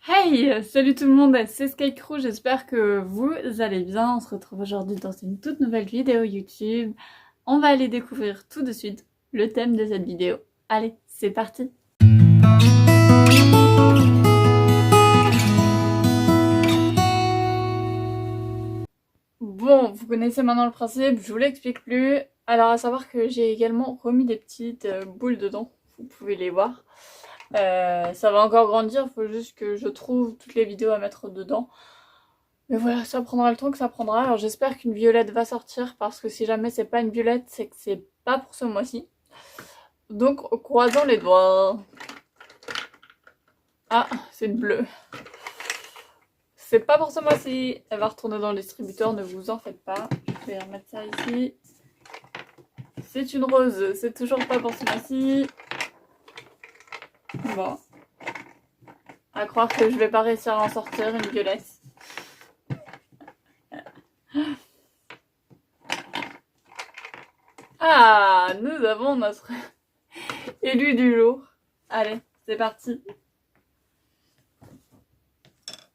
Hey, salut tout le monde, c'est Skycrew, j'espère que vous allez bien. On se retrouve aujourd'hui dans une toute nouvelle vidéo YouTube. On va aller découvrir tout de suite le thème de cette vidéo. Allez, c'est parti! Bon, vous connaissez maintenant le principe, je vous l'explique plus. Alors à savoir que j'ai également remis des petites boules dedans, vous pouvez les voir. Ça va encore grandir, il faut juste que je trouve toutes les vidéos à mettre dedans. Mais voilà, ça prendra le temps que ça prendra. Alors j'espère qu'une violette va sortir parce que si jamais c'est pas une violette, c'est que c'est pas pour ce mois-ci. Donc croisons les doigts. Ah, c'est une bleue. C'est pas pour ce mois-ci. Elle va retourner dans le distributeur, ne vous en faites pas. Je vais remettre ça ici. C'est une rose, c'est toujours pas pour ce mois-ci. Bon. À croire que je vais pas réussir à en sortir une violette. Ah, nous avons notre élu du jour. Allez, c'est parti.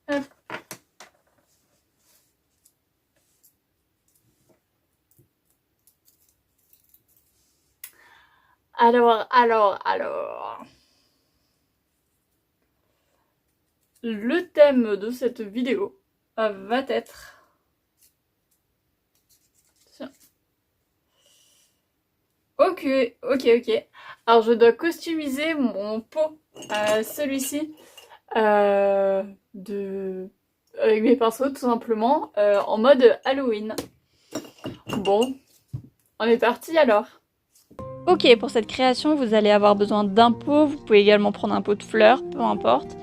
Hop. Alors. Le thème de cette vidéo va être... Tiens. Ok. Alors je dois customiser mon pot, celui-ci, avec mes pinceaux tout simplement, en mode Halloween. Bon, on est parti alors. Ok, pour cette création, vous allez avoir besoin d'un pot. Vous pouvez également prendre un pot de fleurs, peu importe.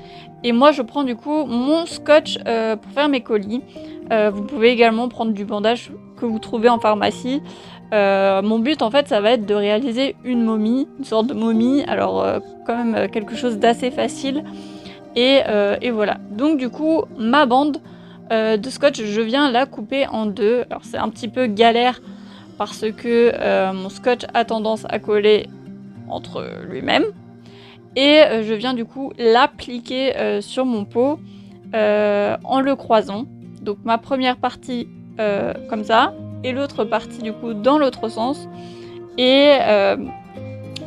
Et moi, je prends du coup mon scotch pour faire mes colis. Vous pouvez également prendre du bandage que vous trouvez en pharmacie. Mon but, en fait, ça va être de réaliser une momie, une sorte de momie. Alors, quand même quelque chose d'assez facile. Et voilà. Donc, du coup, ma bande de scotch, je viens la couper en deux. Alors, c'est un petit peu galère parce que mon scotch a tendance à coller entre lui-même. Et je viens du coup l'appliquer sur mon pot en le croisant. Donc ma première partie comme ça, et l'autre partie du coup dans l'autre sens. Et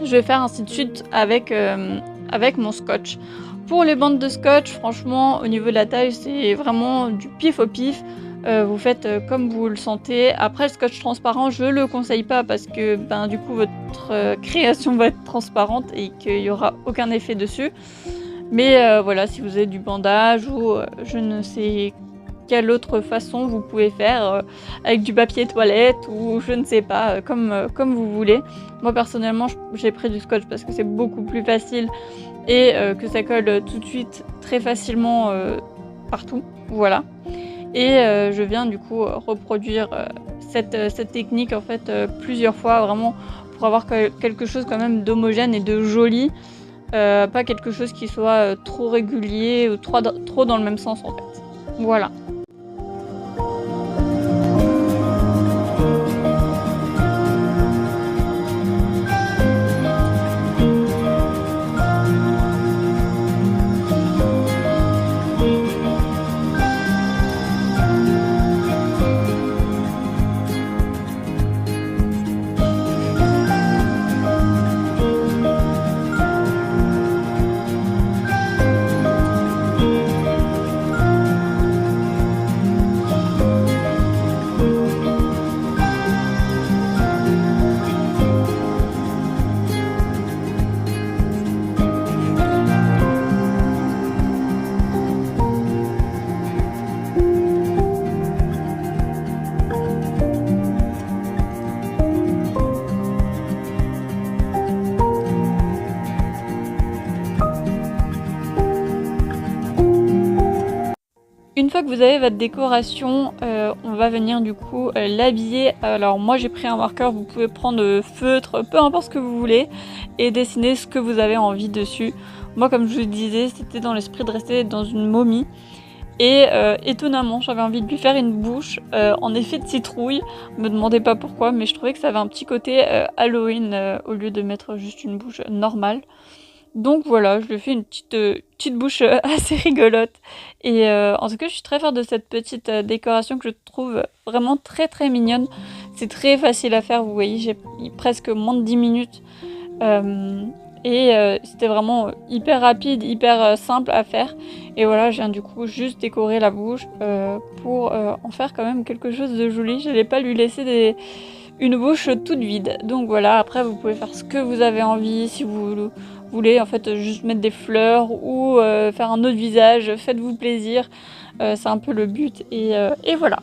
je vais faire ainsi de suite avec mon scotch. Pour les bandes de scotch, franchement, au niveau de la taille, c'est vraiment du pif au pif. Vous faites comme vous le sentez. Après, le scotch transparent, je le conseille pas parce que du coup, votre création va être transparente et qu'il n'y aura aucun effet dessus. Mais voilà, si vous avez du bandage ou je ne sais quelle autre façon vous pouvez faire avec du papier toilette ou je ne sais pas, comme vous voulez. Moi, personnellement, j'ai pris du scotch parce que c'est beaucoup plus facile et que ça colle tout de suite très facilement partout. Voilà. Et je viens du coup reproduire cette technique en fait plusieurs fois, vraiment pour avoir quelque chose quand même d'homogène et de joli, pas quelque chose qui soit trop régulier ou trop dans le même sens en fait. Voilà. Une fois que vous avez votre décoration, on va venir du coup l'habiller. Alors moi j'ai pris un marqueur, vous pouvez prendre feutre, peu importe ce que vous voulez, et dessiner ce que vous avez envie dessus. Moi comme je vous disais, c'était dans l'esprit de rester dans une momie. Et étonnamment, j'avais envie de lui faire une bouche en effet de citrouille. Me demandez pas pourquoi, mais je trouvais que ça avait un petit côté Halloween au lieu de mettre juste une bouche normale. Donc voilà, je lui ai fait une petite bouche assez rigolote. Et en tout cas, je suis très fière de cette petite décoration que je trouve vraiment très très mignonne. C'est très facile à faire, vous voyez, j'ai mis presque moins de 10 minutes. C'était vraiment hyper rapide, hyper simple à faire. Et voilà, je viens du coup juste décorer la bouche pour en faire quand même quelque chose de joli. Je n'allais pas lui laisser une bouche toute vide. Donc voilà, après vous pouvez faire ce que vous avez envie, si vous voulez en fait juste mettre des fleurs ou faire un autre visage, faites-vous plaisir, c'est un peu le but et voilà.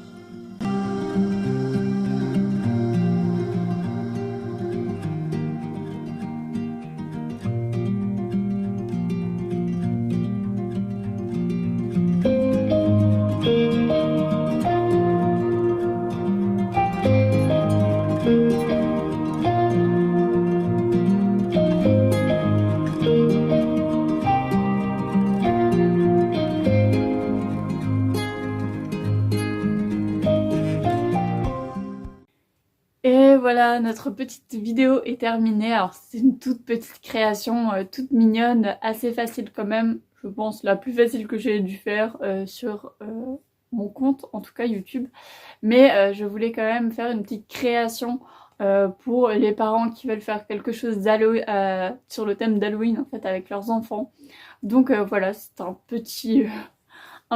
Et voilà, notre petite vidéo est terminée. Alors c'est une toute petite création, toute mignonne, assez facile quand même. Je pense la plus facile que j'ai dû faire sur mon compte, en tout cas YouTube. Mais je voulais quand même faire une petite création pour les parents qui veulent faire quelque chose sur le thème d'Halloween en fait avec leurs enfants. Donc voilà, c'est un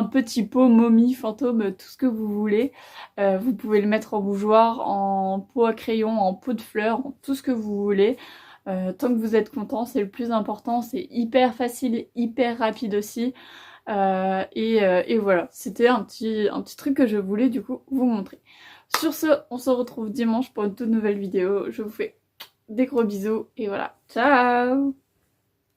petit pot, momie, fantôme, tout ce que vous voulez. Vous pouvez le mettre en bougeoir, en pot à crayon, en pot de fleurs, en tout ce que vous voulez. Tant que vous êtes content, c'est le plus important. C'est hyper facile, hyper rapide aussi. Et voilà, c'était un petit truc que je voulais du coup vous montrer. Sur ce, on se retrouve dimanche pour une toute nouvelle vidéo. Je vous fais des gros bisous et voilà, ciao!